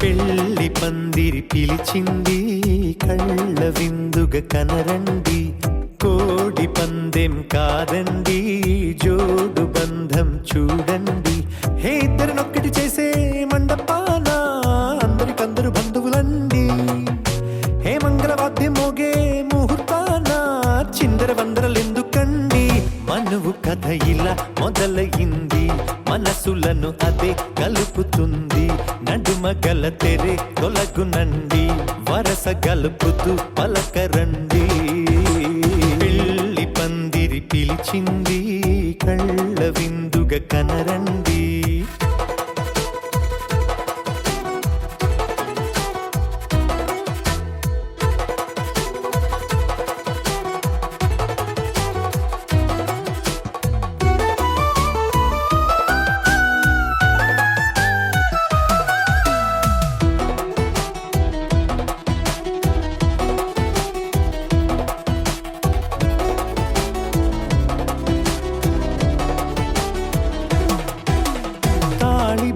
పెళ్లి పందిరి పిలిచింది కళ్ళ విందుగ కనరండి, కోడి పందెం కాదండి జోడు బంధం చూడండి. హే ఇద్దరినొక్కటి చేసే మండపాన అందరికందరు బంధువులండి. హే మంగళవాద్యం మోగే ముహూర్తాన చిందర వందరలెందుకండి. మనువు కథ ఇలా మొదలయింది, మనసులను అదే కలుపుతుంది. నడుమ గల తెరే తొలగునండి, వరస గలుపుతూ పలకరండి. పెళ్లి పందిరి పిలిచింది కళ్ళ విందుగ కనరండి.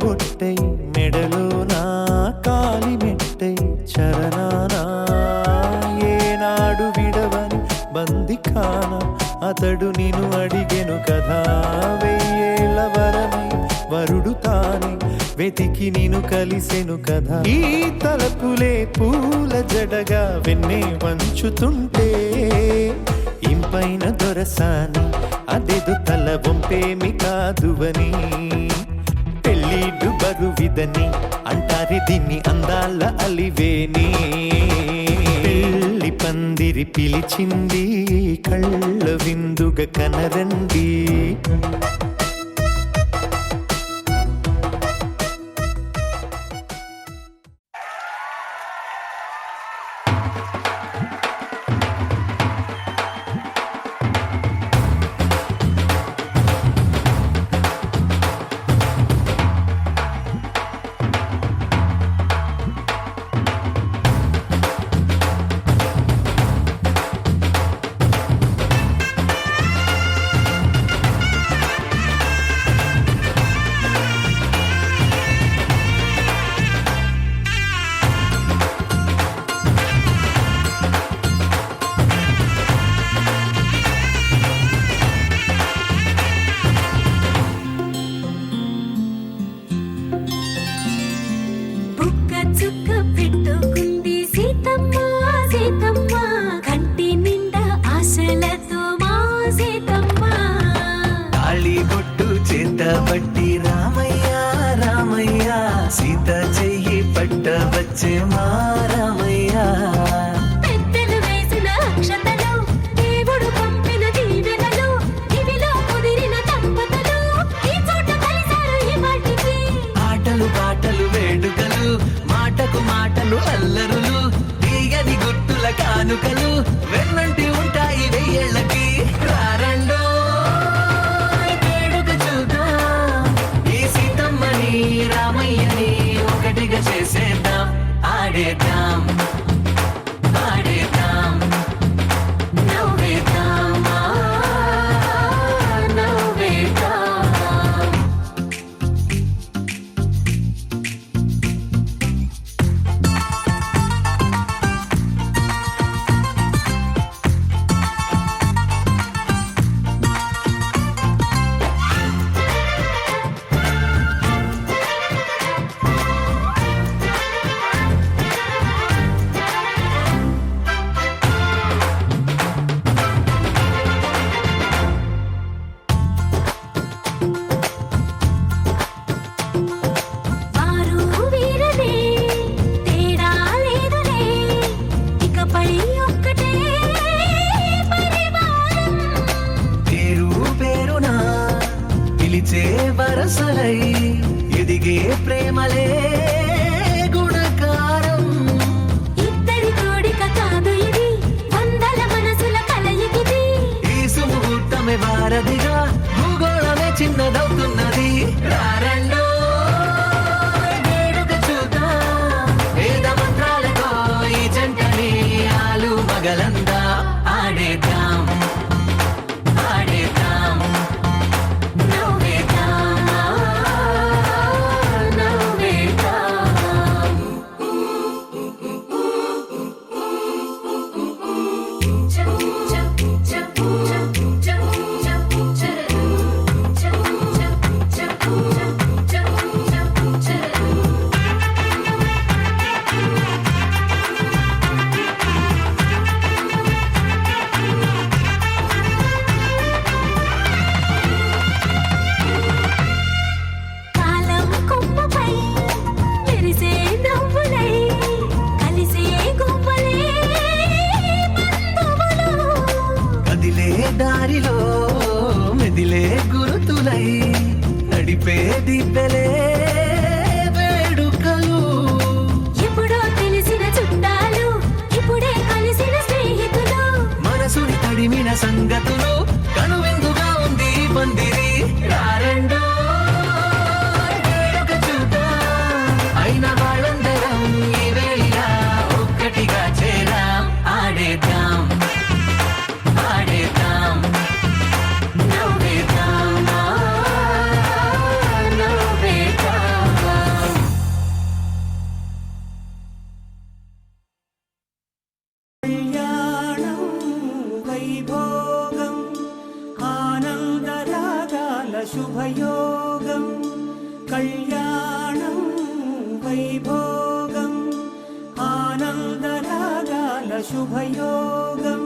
బొట్టై మెడలోనా కాలి మెట్టై చరణానా ఏనాడు విడవని బందిఖాన అతడు నిన్ను అడిగెను కదా. వెయ్యేళ్ళ వరమై వరుడు తానే వెతికి నిన్ను కలిసెను కదా. ఈ తలపులే పూల జడగా వెన్నే వంచుతుంటే ఇంపైన దొరసాని అదెదు తల వంపేమి కాదువని. పెళ్ళిడు బరువిదని అంటారే దీన్ని అందాల అలివేని. పెళ్లి పందిరి పిలిచింది కళ్ళ విందుగ కనరండి. బట్టి రామయ్య రామయ్య సీత చెయ్యి పట్ట వచ్చే మా రామయ్య. పెద్దలు వేసిన అక్షతలు, దేవుడు పంపిన దీవెనలు, ఇవిలో కుదిరిన దంపతులు ఈ చోట కలిసారు ఈ వాటికి. ఆటలు పాటలు వేడుకలు, మాటకు మాటలు అల్లరులు, తీయని గుట్టుల కానుకలు వెన్నంటి ఉంటాయి వెయ్యేళ్ళకి. రారండో రామయ్యని ఒకటిగా చేసేద్దాం, ఆడేద్దాం ఆడేద్దాం నవ్వేద్దాం నవ్వేద్దాం. వరసలై ఎదిగే ప్రేమలే గుణకారం. ఇద్దరి కోడిక కాదు ఇది, వందల మనసుల కలయికిది. ఈ సుముహూర్తమే వారధిగా భూగోళమే చిన్నదవుతున్నది. రారండో వేడుక చూద్దాం, వేద మంత్రాలతో ఈ జంటని ఆలు మగలందా ఆడేద్దాం ఆడేద్దాం నవ్వేద్దాం నవ్వేద్దాం. దారిలో మెదిలే గురుతులై నడిపే దిబ్బెలే వేడుకలు. ఎప్పుడో తెలిసిన చుట్టాలు ఇప్పుడే కలిసిన స్నేహితులు, మనసుని తడిమిన సంగతులు కనువిందుగా ఉంది ఈ పందిరి. రారెండో వేడుక చూద్దాం, అయిన వాళ్ళందరం ఈ వేళ ఒక్కటిగా చేరాం. ఆడేద్దాం ఆడేద్దాం నవ్వేద్దాం నవ్వేద్దాం. కళ్యాణం వైభోగం ఆనందరాగాల శుభయోగం. కళ్యాణం వైభోగం ఆనందరాగాల శుభయోగం.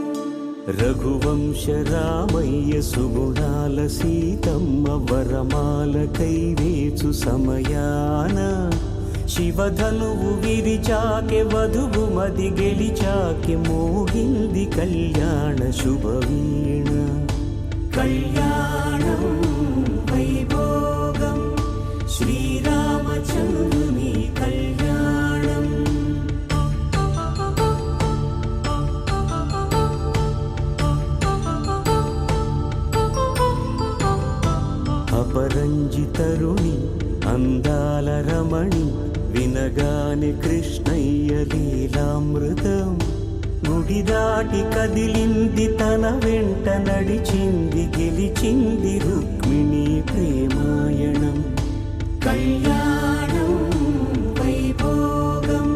రఘువంశ రామయ్య సుగుణాల సీతమ్మ వరమాల కైవేచు సమయాన శివధనువు విరిచాకె వధువు మది గెలిచాకె మోగింది కళ్యాణ శుభవీణ. కళ్యాణం వైభోగం శ్రీరామచంద్రుని కళ్యాణం. అపరంజి తరుణి అందాల రమణి వినగానే కృష్ణయ్య లీలామృతం. గుడి దాటి కదిలింది తన వెంట నడిచింది గెలిచింది రుక్మిణి ప్రేమాయణం. కళ్యాణం వైభోగం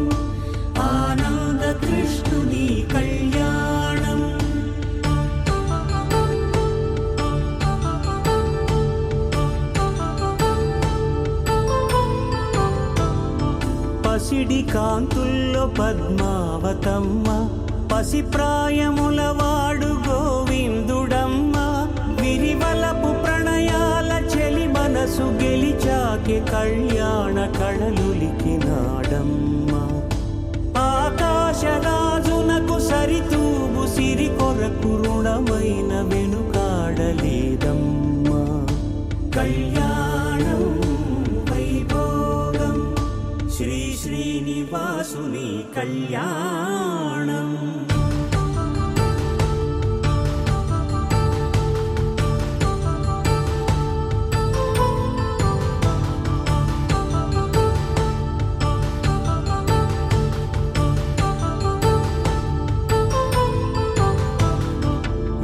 ఆనంద కృష్ణుని కళ్యాణం. పసిడి కాంతుల్లో పద్మావతమ్మ పసిప్రాయముల వాడు గోవిందుడమ్మ. విరివలపు ప్రణయాల చెలి మనసు గెలిచాకె కళ్యాణ కళలులికినాడమ్మ. ఆకాశరాజునకు సరితూగు సిరి కొరకు రుణమైన వెనుకాడలేదమ్మ. కళ్యాణం వైభోగం శ్రీ శ్రీనివాసుని కళ్యాణం.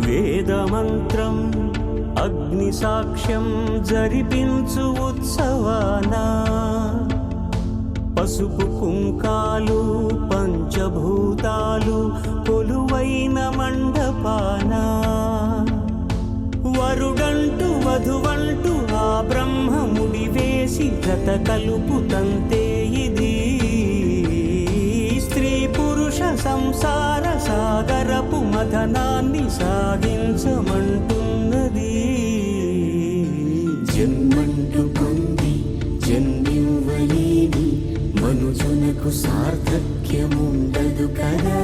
వేదమంత్రం అగ్ని సాక్ష్యం జరిపించు ఉత్సవానా పసుపు కుంకాలు పంచభూతాలు కొలువైన మండపాన. వరుడంటూ వధువంటూ ఆ బ్రహ్మముడి వేసి జత కలుపు తంతే ఇది. స్త్రీ పురుష సంసార సాగరపు మథనాన్ని సాగించమంటున్నది. జన్మంటూ పొంది జన్మివ్వలేని మనుజునకు సార్థక్యముండదు కదా.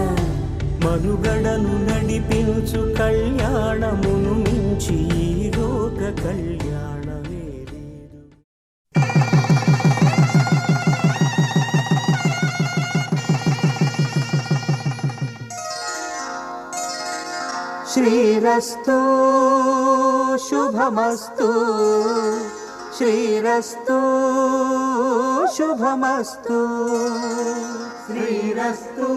మనుగడను నడిపించు కళ్యాణమును మించి ఈ లోక కళ్యాణమే లేదు. శ్రీరస్తు శుభమస్తు శ్రీరస్తు శుభమస్తు శ్రీరస్తు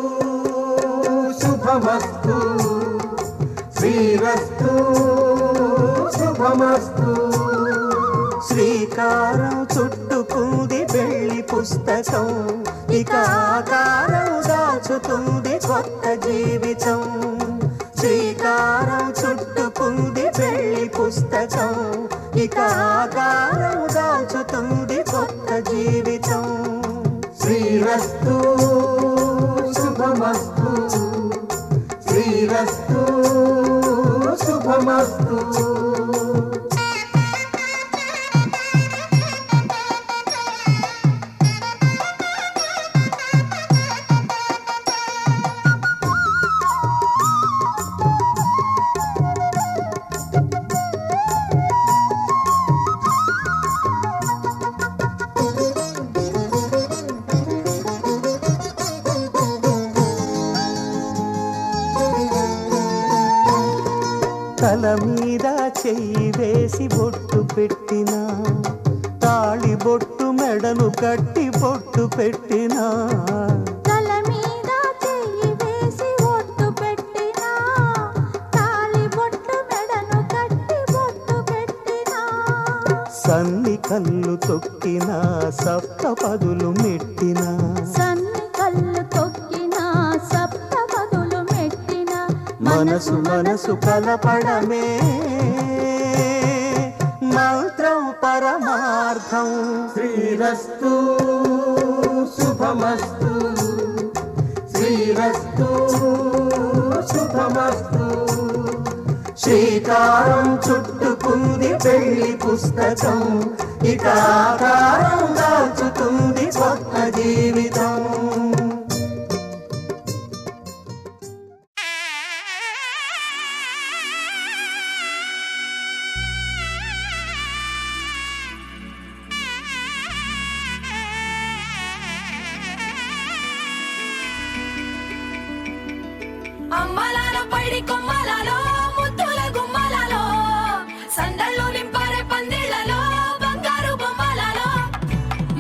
శుభమస్తు శ్రీరస్తు శుభమస్తు. శ్రీకారం చుట్టుకుంది వెళ్ళి పుస్తకం, ఇక ఆకారం దాచుతుంది కొత్త జీవితం. శ్రీకారం చుట్టుకుంది వెళ్ళి పుస్తకం, ఇక ఆకారం దాచుతుంది కొత్త జీవితం. శ్రీరస్తు శుభమస్తు శ్రీరస్తు శుభమస్తు. తల మీద చెయ్యి వేసి బొట్టు పెట్టినా తాళి బొట్టు మెడను కట్టి బొట్టు పెట్టినా తల మీద చెయ్యి వేసి బొట్టు పెట్టినా తాళి బొట్టు మెడను కట్టి బొట్టు పెట్టినా సన్ని కళ్ళు తొక్కినా సప్త పదులు మెట్టినా సన్ని కళ్ళు తొక్కినా సప్త పదులు మెట్టినా మనసు మనసు కలపడమే మంత్రం పరమార్థం శ్రీరస్తు శుభమస్తు శ్రీరస్తు శుభమస్తు శ్రీకారం చుట్టుకుంది పెళ్లి పుస్తకం ఇక ఆకారం దాచుతుంది కొత్త జీవితం అమ్మలాలో పైడి కొమ్మలలో ముద్దుల గుమ్మలలో సందళ్ళు నింపారే పందిళ్లలో బంగారు బొమ్మలలో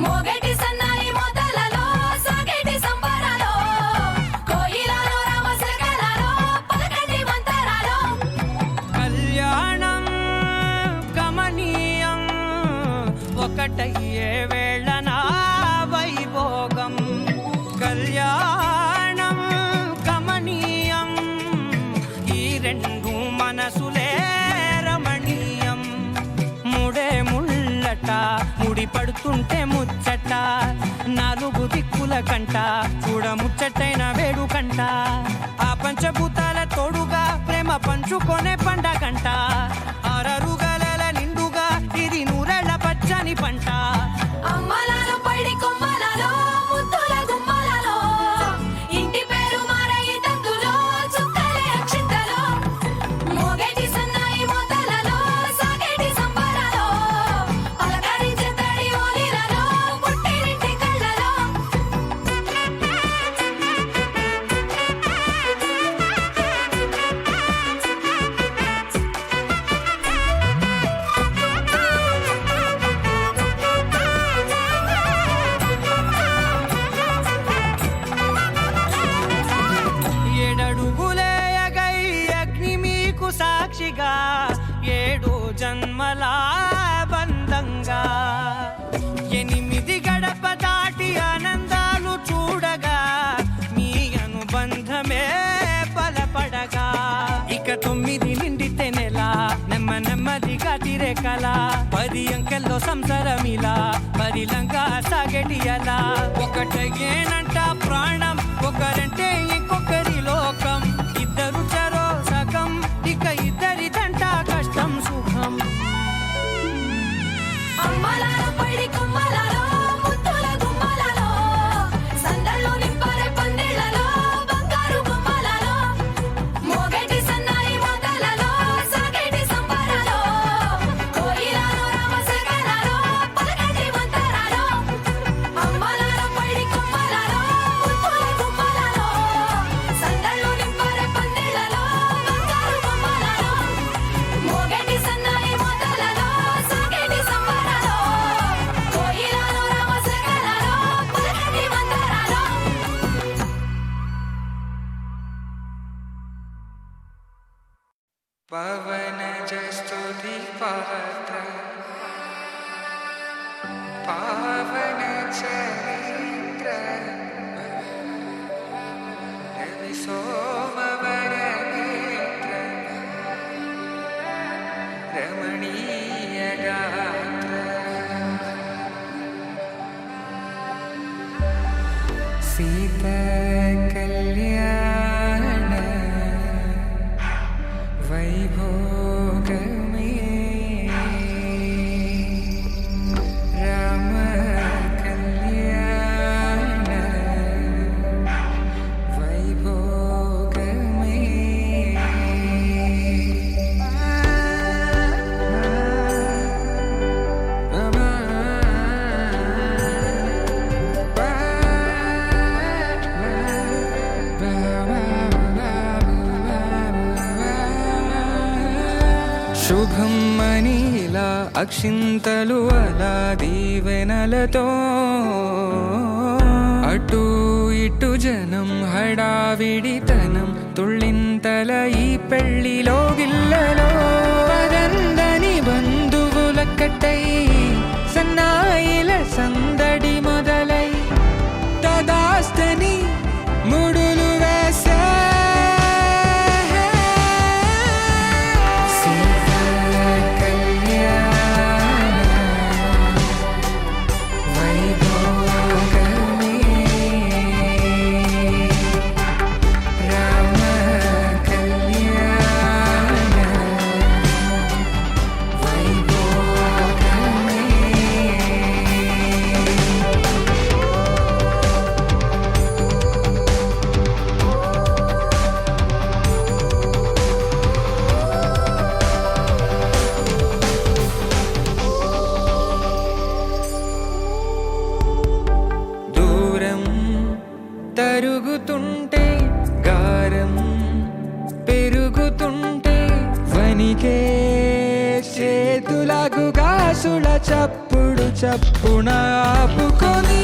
మోగేటి సన్నాయి మోతలలో సాగేటి సంబరాలో కోయిలలో రామశకలలో పలకండి మంతరాలో కళ్యాణం గమనీయం ఒకటయ్యే వేళనా వైభోగం కళ్యాణం గమనీయం ఈ రెండు మనసులే రమణీయం ముడే ముళ్ళట ముడి పడుతుంటే ముచ్చట నాలుగు దిక్కుల కంట చూడ ముచ్చటైన వేడుకంట ఆ పంచభూతాల తోడుగా ప్రేమ పంచుకొనే పండగంట ఆరరుగల నిండుగా ఇది నూరెళ్ళ పచ్చని పంట అమ్మలాలో పైడి కొమ్మలలో ముద్దుల గుమ్మలలో ఇంటి పేరు మారయి తందులో చుక్కలే అక్షింతలో మోగేటి సన్నాయి మోతలలో సాగేటి సంబరాలో పలకరించే తడి ఓలిలలో పుట్టినింటి కళ్ళలో ఏడడుగులేయగై అగ్ని మీకు సాక్షిగా ఏడు జన్మల బంధంగా ఎనిమిది గడప దాటి ఆనందాలు చూడగా మీ అనుబంధమే బలపడగా ఇక 9 నిండితే నెల నెమ్మదిగా తిరే కల 10 అంకెల్లో సంసారమిలా పరిలంగా సాగేటి అలా ఒకటేనంట ప్రాణం ఒకరంటే ఇంకొకరి లోకం ఇద్దరు చరో సగం ఇక ఇద్దరిదంట కష్టం సుఖం అమ్మలాలో పైడి కొమ్మలలో ముద్దుల గుమ్మలలో సందళ్ళు నింపారే పందిళ్లలో బంగారు బొమ్మలలో మోగేటి సన్నాయి మోతలలో సాగేటి సంబరాలో కోయిలలో రామశకలలో పలకండి మంతరాలో అమ్మలాలో పైడి కొమ్మలలో ముద్దుల గుమ్మలలో సందళ్ళు నింపారే పందిళ్లలో బంగారు బొమ్మలలో మోగేటి సన్నాయి మోతలలో సాగేటి సంబరాలో కోయిలలో రామశకలలో పలకండి మంతరాలో పవనజ స్తుతి పాత్ర పావన చరిత్ర రవి సోమవర నేత్ర రమణీయ గాత్ర సీత కళ్యాణ వైభోగమే రామ కళ్యాణ వైభోగమే ba శుభం అని ఇలా అక్షింతలు అలా దీవెనలతో అటు ఇటు జనం హడావిడితనం తుళ్ళింతల ఈ పెళ్లిలో గిల్లలో పదందని బంధువుల కట్టై సన్నాయిల సందడి మొదలై తదాస్తని ముడులు వేసే తరుగుతుంటే గారం పెరుగుతుంటే వనికే చేతులకు గాసుల చప్పుడు చప్పున ఆపుకొని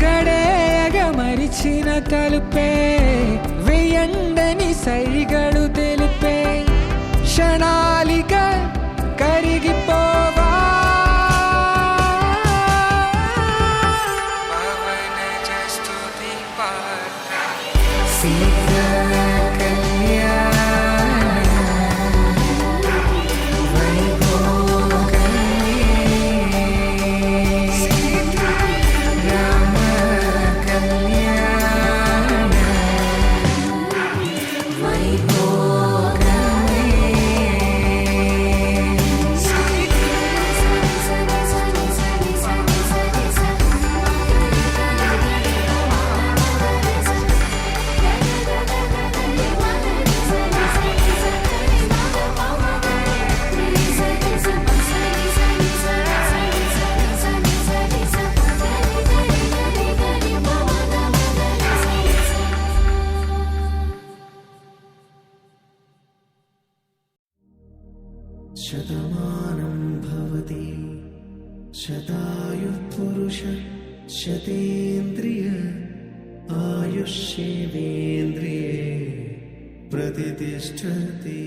గడేయగ మరిచిన తలుపే వెయ్యండని సైగడు తెలిపే క్షణాలిక కరిగిపోవా శతమానం భవతి శతాయుః పురుష శతేంద్రియ ఆయుష్యేవేంద్రియే ప్రతిష్ఠతి.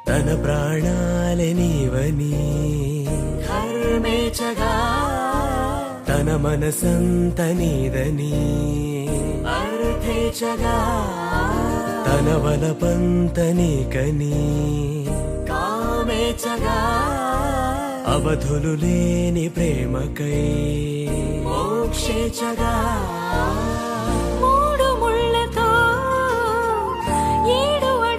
తన ప్రాణాలే నీవని హర్మేచగా తన మనసంత నీదని అర్థేచగా తన వలపంత నీకని కామేచగా అవధులు లేని ప్రేమకై మోక్షేచగా మూడు ముళ్ళతో 7 అడుగుల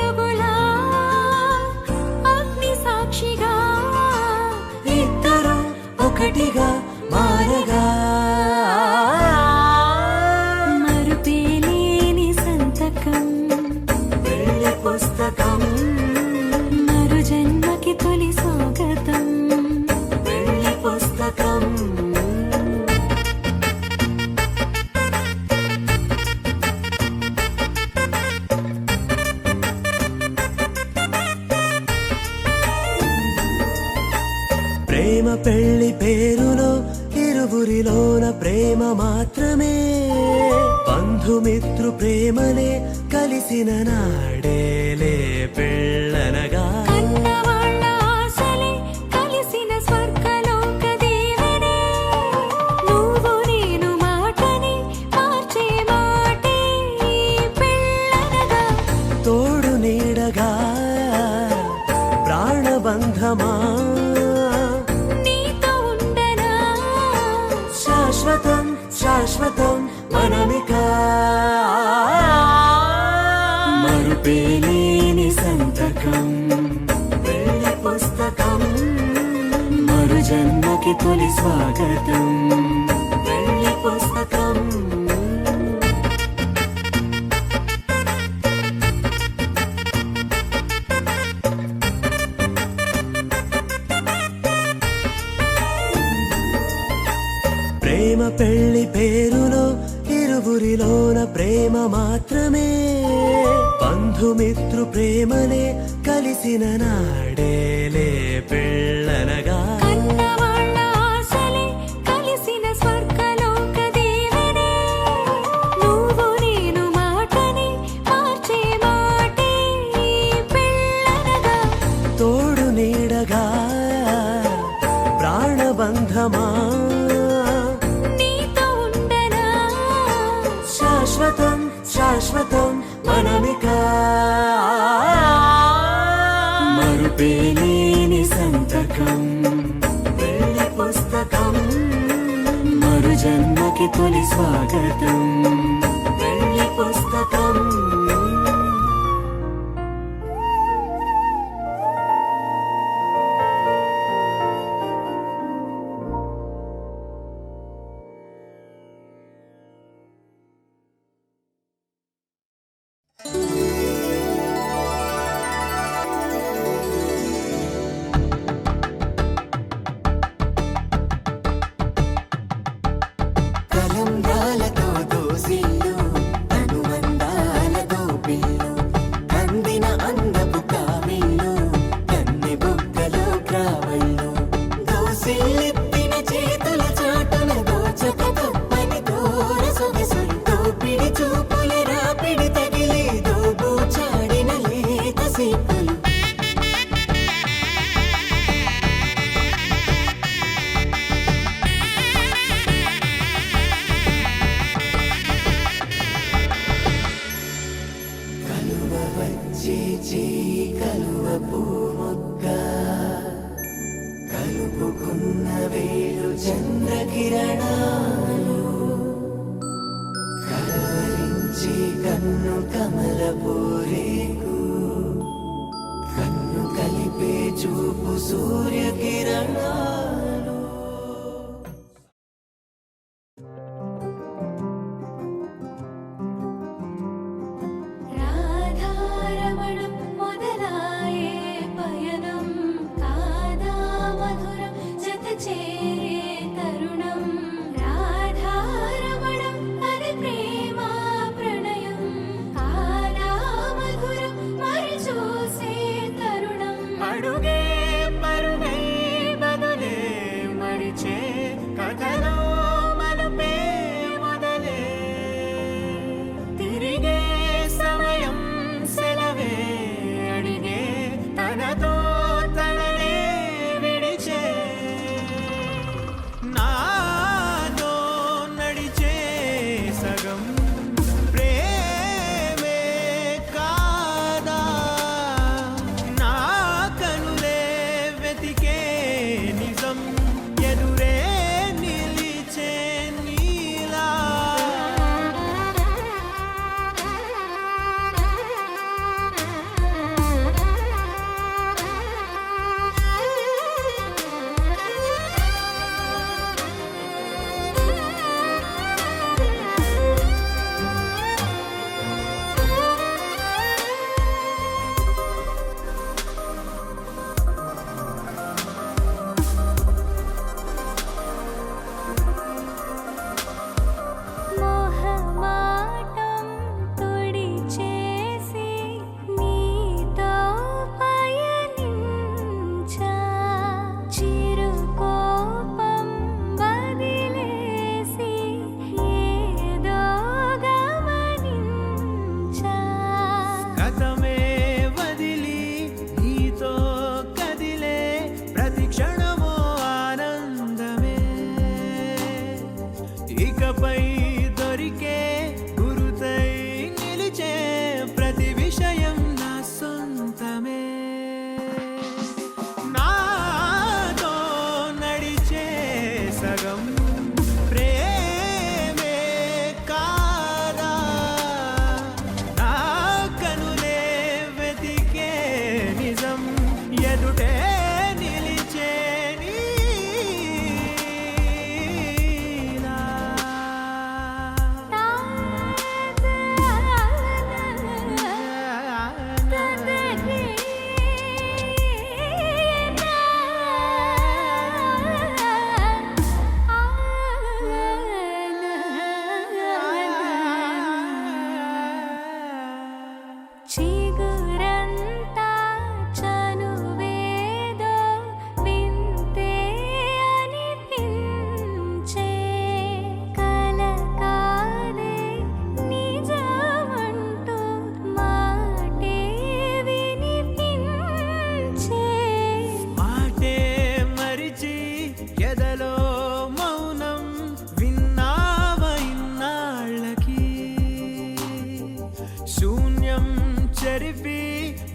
పెళ్లి పేరులో ఇరువురిలోన ప్రేమ మాత్రమే బంధుమిత్రు ప్రేమనే కలిసిన నాడేలే పెళ్ళనగా కన్నవాళ్ళ ఆశలే కలిసిన స్వర్గలోక దీవెనే నువ్వు నేను మాటని మార్చే మాటే పెళ్ళనగా తోడు నీడగా ప్రాణబంధమా నీతో ఉండనా శాశ్వతం శాశ్వతం మనమిక మరుపేలేని సంతకం పెళ్లి పుస్తకం మరు జన్మకి తొలి స్వాగతం పెళ్లి పుస్తకం ప్రేమ పెళ్లి పేరులో ఇరువురిలోన ప్రేమ మాత్రమే బంధుమిత్రు ప్రేమనే కలిసిన నాడేలే పెళ్ళనగా కన్నవాళ్ళ ఆశలే కలిసిన స్వర్గలోక దీవెనే నువ్వు నేను మాటని మార్చే మాటే పెళ్ళనగా తోడు నీడగా ప్రాణబంధమా నీతో ఉండనా శాశ్వతం శాశ్వతం మనమిక మరుపేలేని సంతకం పెళ్లి పుస్తకం మరు జన్మకి తొలి స్వాగతం పెళ్లి పుస్తకం కలంబ్రాలతో దోసిళ్ళు అనుబంధాలతో పిల్లు అందిన అందపు కావిళ్ళు కన్నె బుగ్గలో క్రావళ్ళు దోసిళ్ళెత్తిన చేతుల చాటున దోచక తప్పని దూర సొగసులు దోపిడి చూపుల రాపిడి తగిలి దోబూచాడిన లేత సీపులు కలువ వచ్చే చేయి కలువ పూమొక్క కలుపుకున్న వేలు చంద్రకిరణాలు కలవరించే కన్ను కమల పూరేకు కన్ను కలిపే చూపు సూర్యకిరణాలు రాధారమణం మొదలాయే పయనం కాదా మధురం జత చేరే తరుణం రాధారమణం అది ప్రేమ ప్రణయం కాదా మధురం మరి చూసే తరుణం అడుగే పరుగే బదులే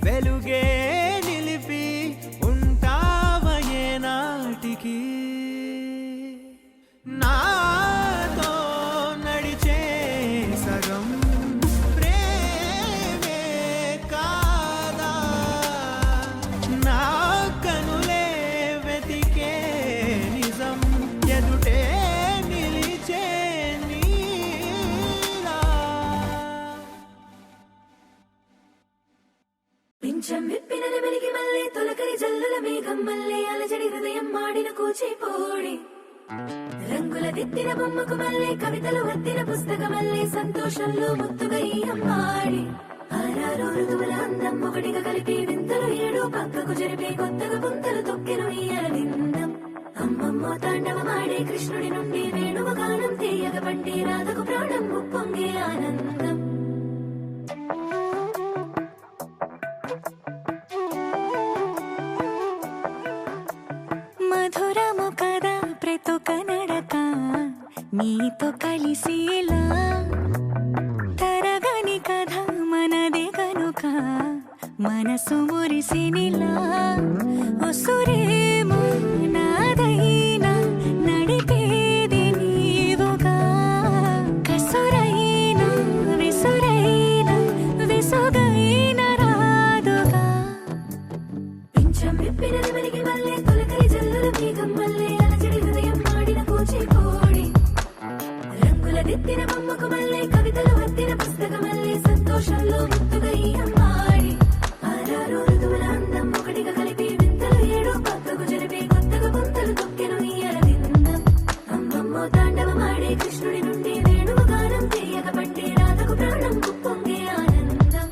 వెలుగే నిలిపి ఉంటావయే నాటికి నాతో నడిచే సగం ప్రేమే కాదా నా కనులే వెతికే నిజం ఎదుటే నిలిచే నీలా పింఛం విప్పిన వెలిగి మల్లే తొలకరి జల్లుల మేఘం మల్లే అలజడి హృదయం మాడిన కూచిపోడి రంగుల దిద్దిన బొమ్మకు మల్లే కవితలు వద్దిన పుస్తకమల్లే సంతోషంలో ముత్తుగా ఈ అమ్మాడి ఆరారు ఋతువుల అందం ఒకటిగా కలిపి వింతలు ఏడు పక్కకు జరిపే కొత్తగా పుంతలు తొక్కెను ఈ అరవిందం అమ్మమ్మో తాండవమాడే కృష్ణుడి నుండి వేణువ గానం తీయగ పండి రాధకు ప్రాణం ఉప్పొంగే ఆనందం మధురము కదా ప్రతొక నడక నీతో కలిసేలా తరగని కథ మనదే కనుక మనసు మురిసినిలా ఉసురేమో నాదైనా నడిపేది నీవుగా కసురైనా విసురైనా విసుగైన రాదుగా పింఛం విప్పిన వెలిగి మల్లే తొలకరి జల్లుల మేఘం మల్లే అలజడి హృదయం మాడిన కూచిపోడి రంగుల దిద్దిన బొమ్మకు మల్లే కవితలు వద్దిన పుస్తకమల్లే సంతోషంలో ముత్తుగా ఈ అమ్మాడి ఆరారు ఋతువుల అందం ఒకటిగా కలిపి వింతలు ఏడు పక్కకు జరిపే కొత్తగా పుంతలు తొక్కెను ఈ అరవిందం అమ్మమ్మో తాండవమాడే కృష్ణుడి నుండి వేణువ గానం తీయగ పండి రాధకు ప్రాణం ఉప్పొంగే ఆనందం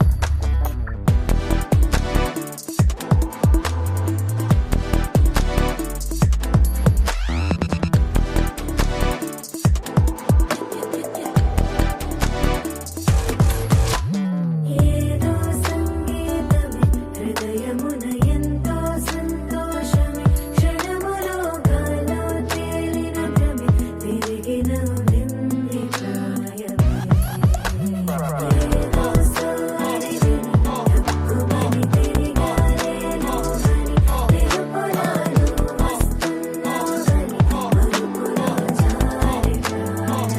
ఏదో సంగీతమే హృదయమున ఎంతో సంతోషమే క్షణములో గాలో తేలిన భ్రమే తిరిగి నవ్వింది ప్రాయమే ఏదో సోయని తక్కువని తిరిగాలేను అని తెలుపులాను వస్తున్నావని మరుపులో జారి ప్రాణమే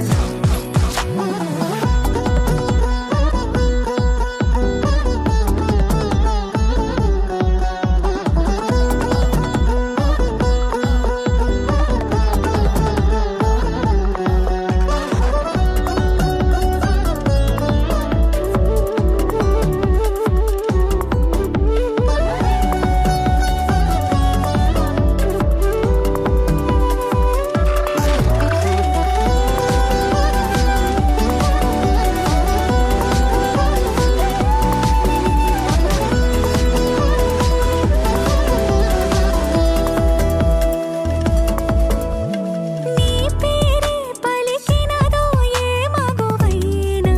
నీ పేరే పలికినదో ఏ మగువైనా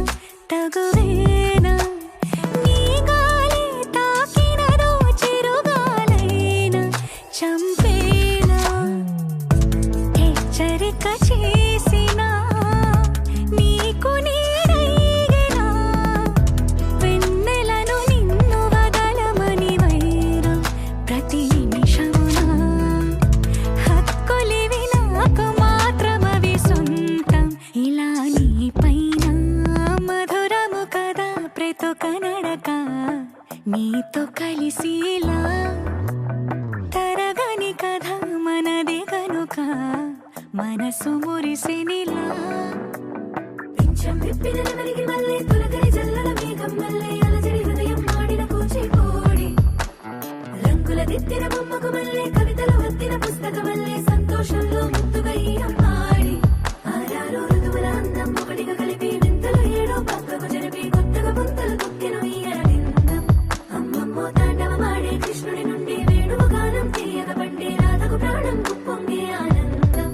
తగువేనా నీ గాలి తాకినదో చిరుగాలైనా చంపేనా హెచ్చరిక చేసినా నీకు నీడైనా వెన్నెలను నిన్ను వదలమని వైరా ప్రతి నిమిషమునా హక్కులివి నాకు మాత్రమవి సొంతం ఇలా నీ పైన మధురము కదా ప్రతొక నడక నీతో కలిసేలా తరగని కథ మనదే కనుక మనసు మురిసినిలా పింఛం విప్పిన వెలిగి మల్లే తొలకరి జల్లుల మేఘం మల్లే అలజడి హృదయం మాడిన కూచిపోడి రంగుల దిద్దిన బొమ్మకు మల్లే కవితలు వద్దిన పుస్తకమల్లే సంతోషంలో ముత్తుగా ఈ అమ్మాడి ఆరారు ఋతువుల అందం ఒకటిగా కలిపి వింతలు ఏడు పక్కకు జరిపి కొత్తగా పుంతలు తొక్కెను ఈ అరవిందం అమ్మమ్మో తాండవమాడే కృష్ణుడి నుండి వేణువ గానం తీయగ పండి రాధకు ప్రాణం ఉప్పొంగే ఆనందం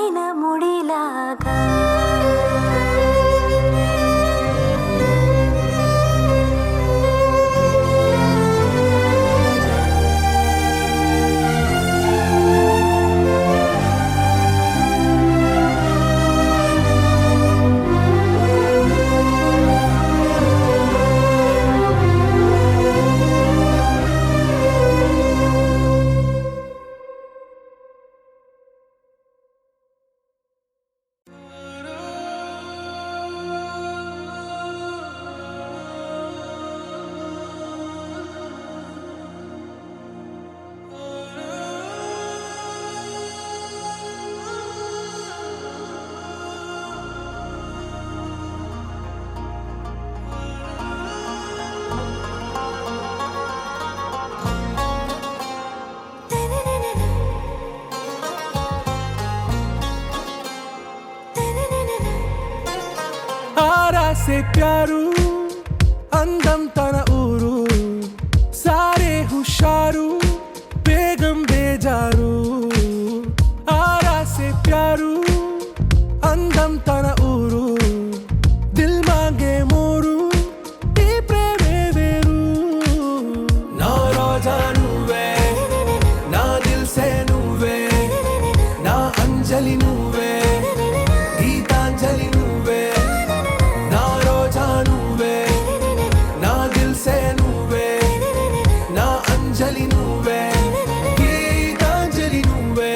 అల్లిన ముడిలాగా से प्यारू అందం తన ఊరు సారే హుషారు బేగం బేజారు ఆరా సే ప్యారు అందం తన ఊరు దిల్ మాంగే మోరు ఈ ప్రేమే వేరు నా రోజా నువ్వే నా దిల్ సే నువ్వే నా అంజలి నువ్వే గీతాంజలి నువ్వే నా రోజా నువ్వే నా దిల్ సే నువ్వే నా అంజలి నువ్వే గీతాంజలి నువ్వే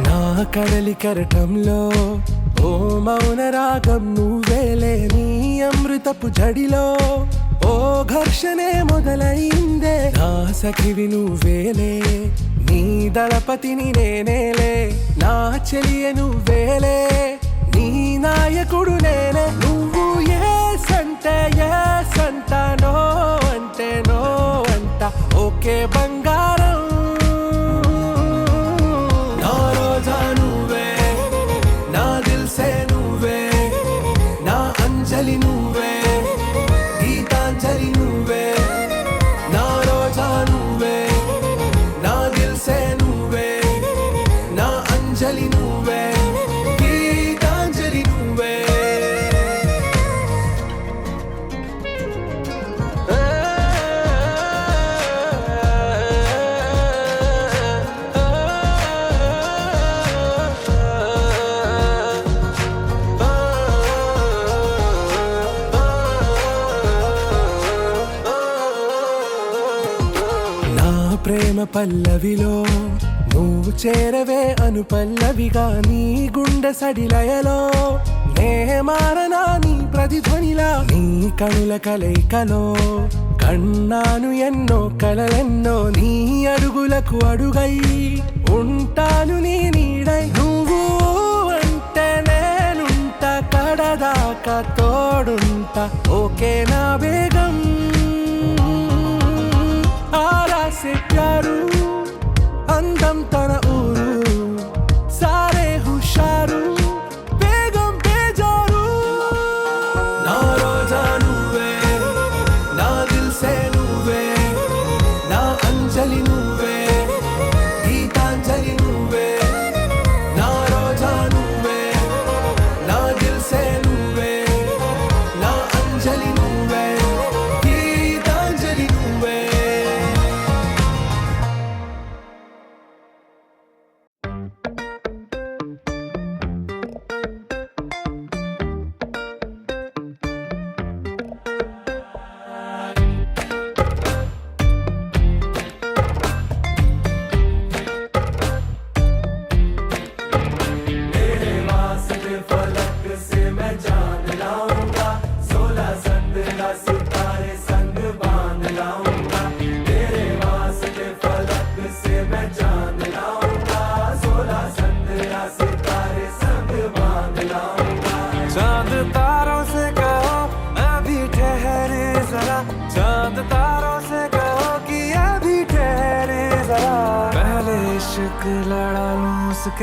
నా కడలి కరటంలో ఓ మౌన రాగం నువ్వేలే నీ అమృతపు జడిలో ఓ ఘర్షణే మొదలైందే నా సఖివి నువ్వేలే నీ దళపతిని నేనేలే నా చెలియ నువ్వేలే నీ నాయకుడు నేనే నువ్వు ఏ సంట నో అంటే నో అంట ఓకే బంగారం నా రోజా నువ్వే నా దిల్ సే నువ్వే నా అంజలి నువ్వే గీతాంజలి నువ్వే నా రోజా నువ్వే నా దిల్ సే నువ్వే నా అంజలి నువ్వే గీతాంజలి నువ్వే నా ప్రేమ పల్లవిలో నువ్వు చేరవే అను పల్లవిగా నీ గుండె సడిలయలో నే మారనా నీ ప్రతిధ్వనిలా నీ కనుల కలయికలో కన్నాను ఎన్నో కలలెన్నో నీ అడుగులకు అడుగై ఉంటాను నీ నీడై నువ్వు అంటే నేనుంట కడదాకా తోడుంట ఓకే నా బేగం ఆరా సే ప్యారు అందం తన ఊరు సారే హుషారు బేగం బేజారు నా రోజా నువ్వే నా దిల్ సే నువ్వే నా అంజలి నువ్వే గీతాంజలి నువ్వే నా రోజా నువ్వే నా దిల్ సే నువ్వే నా అంజలి నువ్వే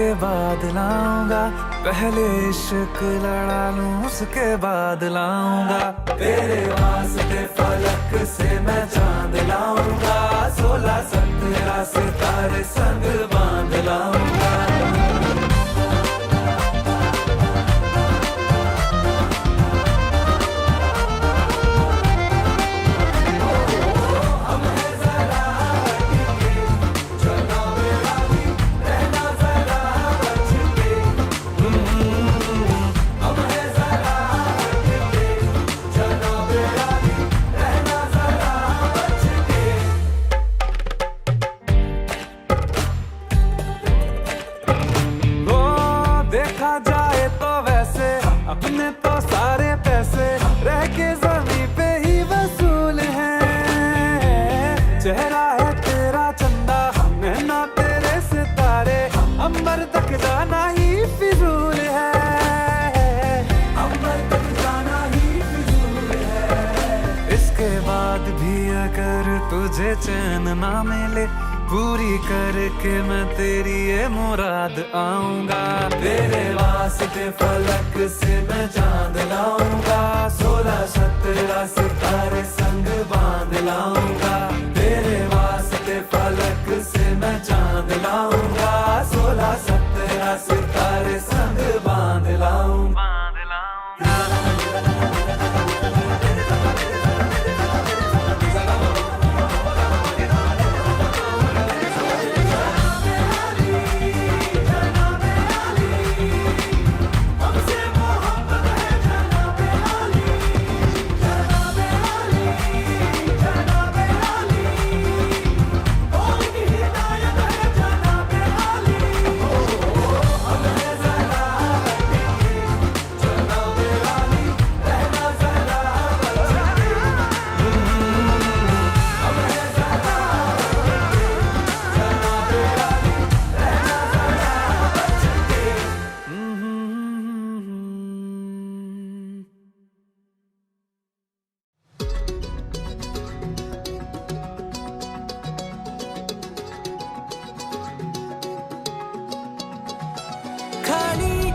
उसके बाद लाऊंगा, पहले इश्क लड़ा लूं उसके बाद लाऊंगा। तेरे वास्ते फलक से मैं चांद लाऊंगा, 16-17 सितारे संग बांध लाऊंगा। देखा जाए तो वैसे अपने तो सारे पैसे रह के जमीन पे ही वसूल हैं। चेहरा है तेरा चंदा, नैना तेरे सितारे, अंबर तक जाना ही फिजूल है, अंबर तक जाना ही फिजूल है। इसके बाद भी अगर तुझे चैन ना मिले, पूरी करके मैं तेरी ये मुराद आऊंगा। तेरे वास्ते फलक से मैं चांद लाऊंगा, 16-17 सितारे संग बांध लाऊंगा। तेरे वास्ते फलक से मैं चांद लाऊंगा, 16-17 सितारे संग बांध लाऊंगा।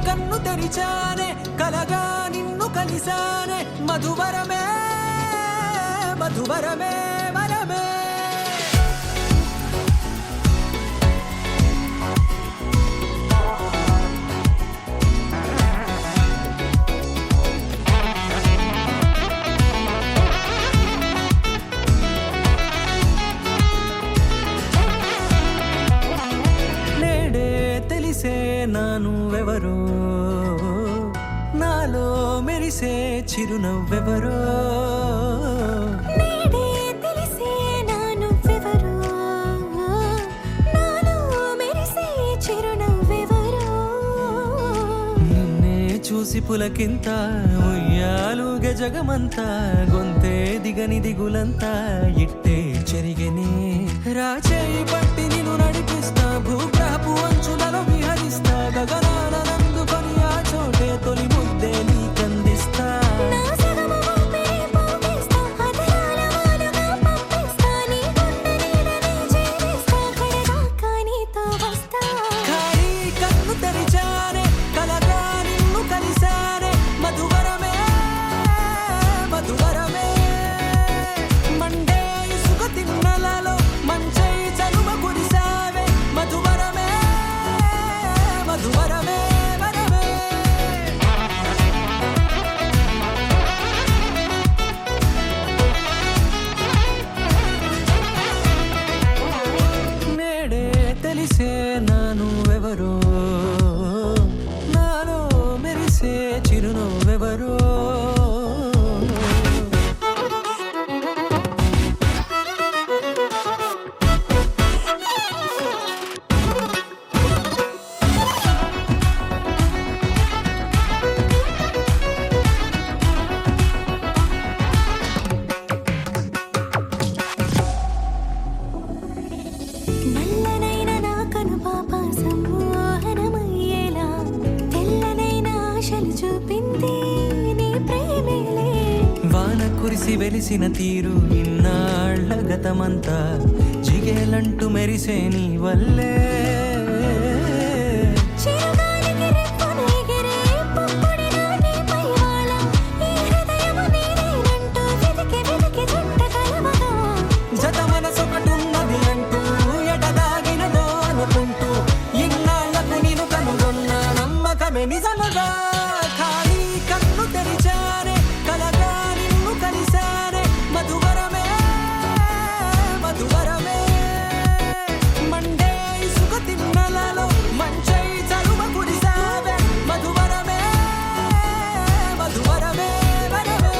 కన్ను తెరిచానే కలగా నిన్ను కలిసానే, మధువరమే మధువరమే వరమే। నేడే తెలిసే నానువెవరో, నాలో మెరిసే చిరునవ్వెవరో। నేడే తెలిసే నానువెవరో, నాలో మెరిసే చిరునవ్వెవరో। నిన్నే చూసి పులకింత ఉయ్యాలుగ జగమంతా, గొంతే దిగని దిగులంతా ఇట్టే చెరిగెనే। రాచేయి పట్టి నిన్ను నడిపిస్తా, భూగ్రహపు అంచులలో విహరిస్తా, గగనాన నందుకొని ఆ చోటే తొలి ముద్దే నీకందిస్తా। నా సగము ఊపిరి పోగిస్తా, అదరాల వాలుగా పంపిస్తా, నీ గుండె నీడనే చేరిస్తా, కడదాకా నీతో వస్తా। ఖాళీ కన్ను తెరిచానే కలగా నిన్ను కలిసానే, మధువరమే మధువరమే। మండే ఇసుక తిన్నలలో మంచై చలువ కురిసావే, మధువరమే మధువరమే వరమే। నేడే తెలిసే నానువెవరో, నాలో మెరిసే చిరునవ్వెవరో। నల్లనైన నా కనుపాప సమ్మోహనమయ్యేలా, తెల్లనైన ఆశలు చూపింది నీ ప్రేమేలే। వాన కురిసి వెలిసిన తీరు ఇన్నాళ్ల గతమంతా, జిగేలంటూ మెరిసే నీ వల్లే। నిజమే నిజముగా ఖాళీ కన్ను తెరిచానే కలగా నిన్ను కలిసానే మధువరమే మధువరమే మండే ఇసుక తిన్నెలలో మంచై చలువ కురిసావే మధువరమే మధువరమే వరమే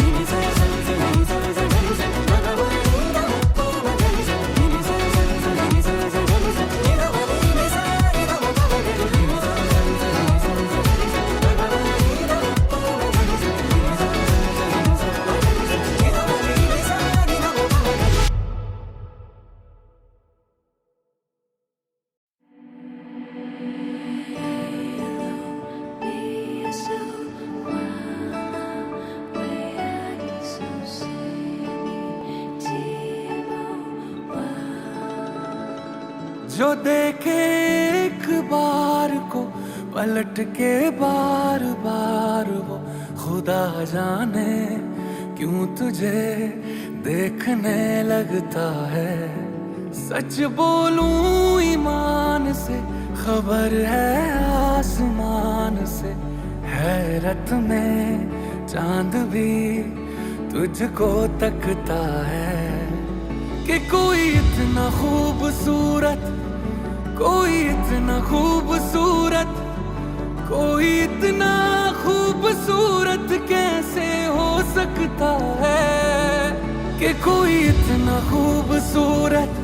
నిని సర సర సర నిని సర సర నిని సర భగవని రమప్పవ నిని సర నిని సర సర సర నిని సర సర నిని సర నిరవని నిని సర నిరవవ నిని సర సర సర నిని సర సర నిని సర భగవని రమప్పవ నిని సర నిని సర సర నిని సర నిరవని నిని సర నిరవవ जो देखे एक बार को पलट के बार बार वो खुदा जाने क्यों तुझे देखने लगता है सच बोलूं ईमान से खबर है आसमान से हैरत में चांद भी तुझको तकता है कि कोई इतना खूबसूरत कोई इतना खूबसूरत कोई इतना खूबसूरत कैसे हो सकता है कि कोई इतना खूबसूरत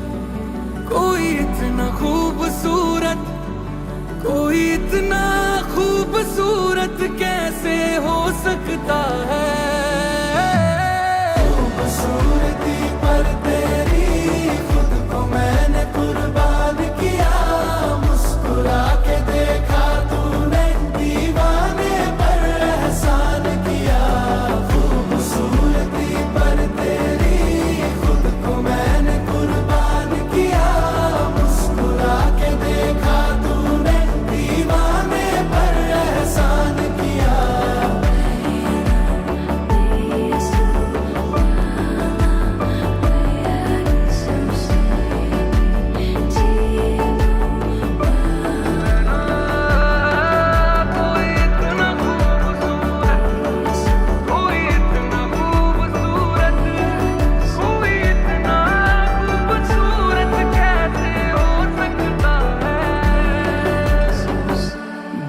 कोई इतना खूबसूरत कोई इतना खूबसूरत कैसे हो सकता है खूबसूरती पर तेरी खुद को मैंने कुर्बान किया मुस्कुरा के देखा तूने दीवाने पर एहसान किया खूबसूरती पर तेरी खुद को मैंने कुर्बान किया मुस्कुरा के देखा तूने दीवाने पर एहसान किया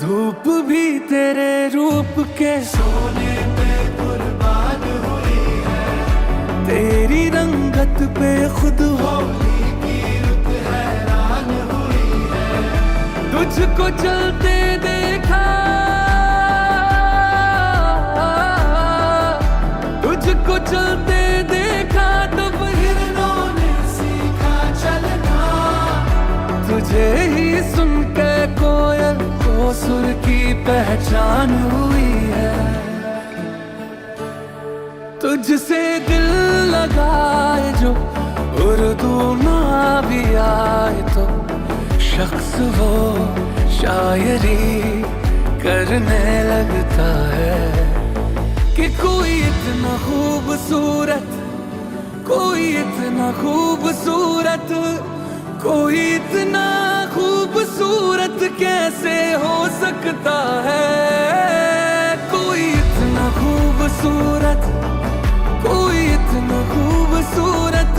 धूप भी तेरे रूप के सोने पे कुर्बान हुई है तेरी रंगत पे खुद हो होली की रुत हैरान हुई है तुझको चलते देखा तुझको चलते देखा तब हिरणों ने सीखा चलना तुझे ही सुन के कोयल को सुर की पहचान हुई है तुझसे दिल लगाए जो उर्दू ना भी आए तो शख्स वो शायरी करने लगता है कि कोई इतना खूबसूरत कोई इतना खूबसूरत कोई इतना खूबसूरत कैसे हो सकता है कोई इतना खूबसूरत कोई इतना खूबसूरत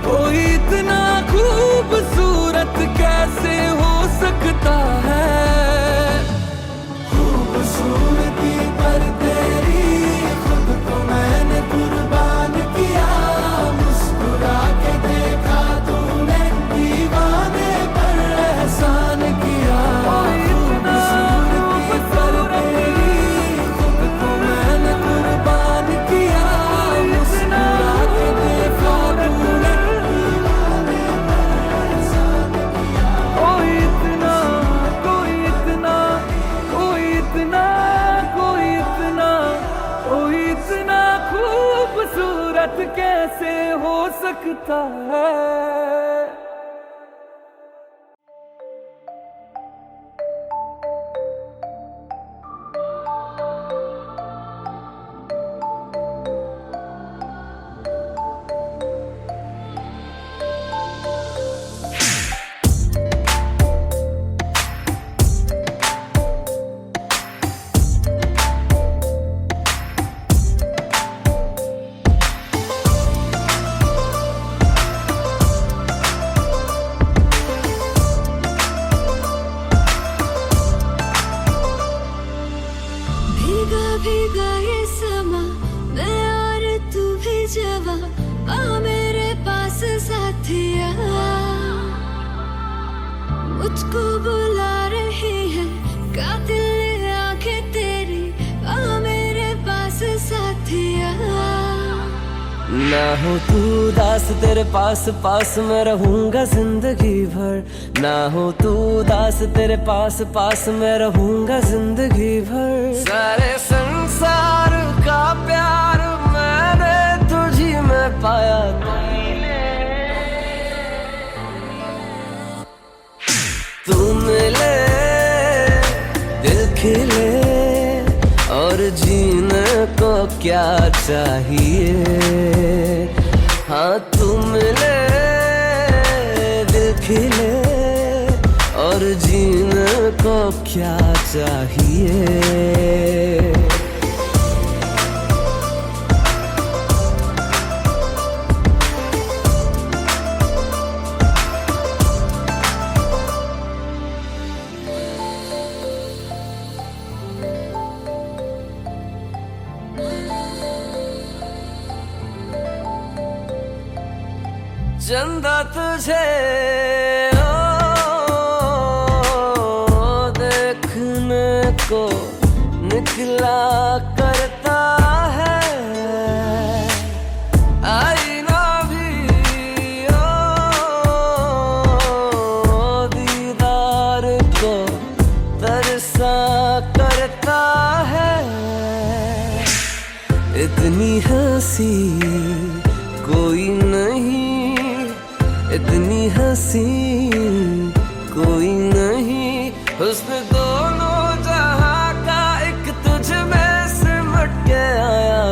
कोई इतना खूबसूरत कैसे हो सकता है खूबसूरती पर तेरी खुद को मैंने कुर्बान किया मुस्कुरा के देखा तूने दीवाने पर एहसान किया खूबसूरती पर तेरी खुद को मैंने कुर्बान किया मुस्कुरा के देखा तूने दीवाने पर एहसान किया कोई इतना कोई इतना कोई इतना कोई इतना कोई इतना खूबसूरत कैसे हो सकता है भीगा ये समा मैं और तू भी जवा आ मेरे पास साथिया मुझको बुला रही है कातिल आंखें तेरी आ मेरे पास साथिया ना हो तू दास तेरे पास पास मैं रहूंगा जिंदगी भर ना हो तू दास तेरे पास पास मैं रहूंगा जिंदगी भर सारे संसार का प्यार मैंने तुझी में पाया तू मिले दिल खिले और जीने को क्या चाहिए हाँ तू मिले दिल खिले और जीने को क्या चाहिए चंदा तुझे देखने को निकला करता है आईना भी दीदार को तरसा करता है इतनी हंसी कोई नहीं इतनी हंसी कोई नहीं हुस्न दोनों जहां का एक तुझ में सिमट के आया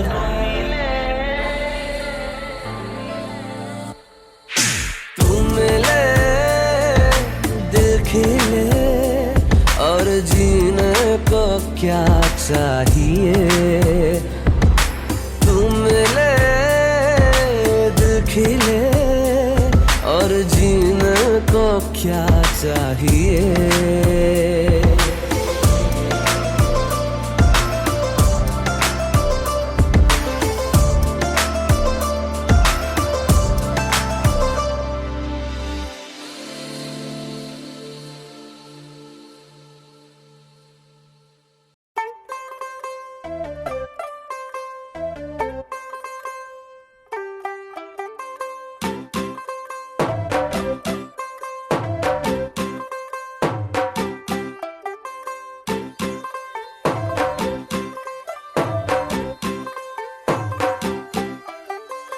तू मिले दिल खिले और जीने को क्या चाहिए तू मिले दिल खिले और जीने को क्या चाहिए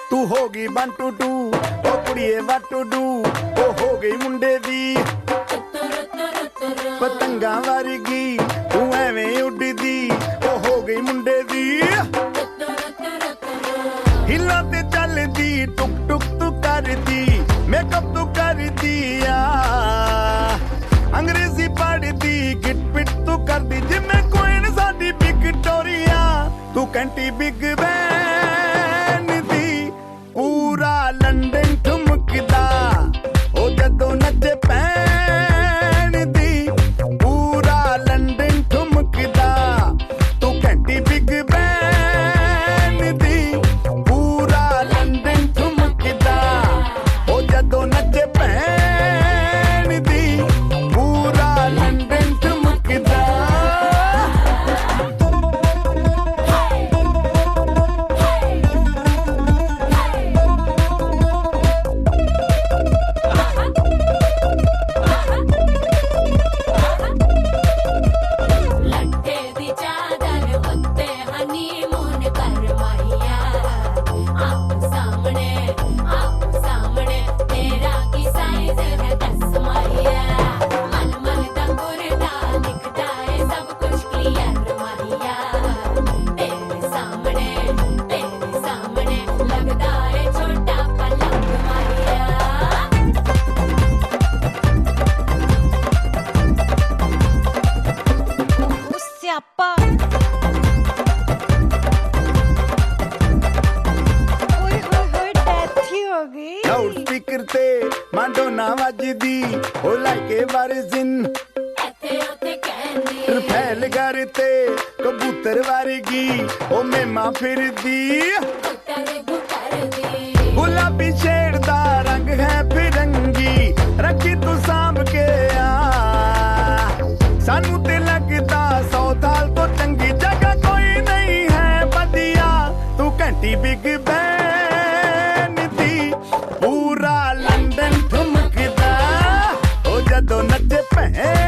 तू होगी 1 2 2 ओ कुड़िए what to do ओ हो गई मुंडे दी पतंगा वर्गी तू एवें उड़दी ओ हो गई मुंडे दी हिला ते चलदी टुक टुक तू करदी मेकअप तू करदी आ अंग्रेजी पढ़दी गिट पिट तू करदी जिम्मे कोइन साडी विक्टोरिया तू कंटी बिग बैन दी पूरा लंदन ठुमकदा ओ जदों नचे पैन दी पूरा लंदन ठुमकदा तू घंटी बिग बैन दी पूरा लंदन ठुमकदा ओ जदों नचे पैन दी पूरा लंदन ठुमकदा लट्टे दी चादर उत्ते हनीमून करवाइया आप सामने तेरा की साइज है 10 माहिया मन मन तंगुरदा दिखता है सब कुछ क्लियर माहिया तेरे सामने लगता है छोटा पलंग माहिया स्यापा ओए होए डेथ ही हो गई लाउड स्पीकर ते मांडोना वजदी ओ लाइके वारिजिन ऐथे ओथे कहंदी रफेल करते कबूतर वर्गी ਉਹ ਮੇਮਾ ਫਿਰਦੀ ਗੁਲਾਬੀ ਸ਼ੇਡ ਦਾ ਰੰਗ ਹੈ ਫਿਰੰਗੀ ਰੱਖੀ ਤੂੰ ਸਾਂਭ ਕੇ ਆ ਸਾਨੂੰ ਤੇ ਲੱਗਦਾ 100 ਸਾਲ ਤੋਂ ਚੰਗੀ ਜਗ੍ਹਾ ਕੋਈ ਨਹੀਂ ਹੈ ਵਧੀਆ ਤੂੰ ਘੰਟੀ ਬਿਗ ਬੈਨ ਦੀ ਪੂਰਾ ਲੰਡਨ ਠੁਮਕਦਾ ਉਹ ਜਦੋਂ ਨੱਚੇ ਭੈਣ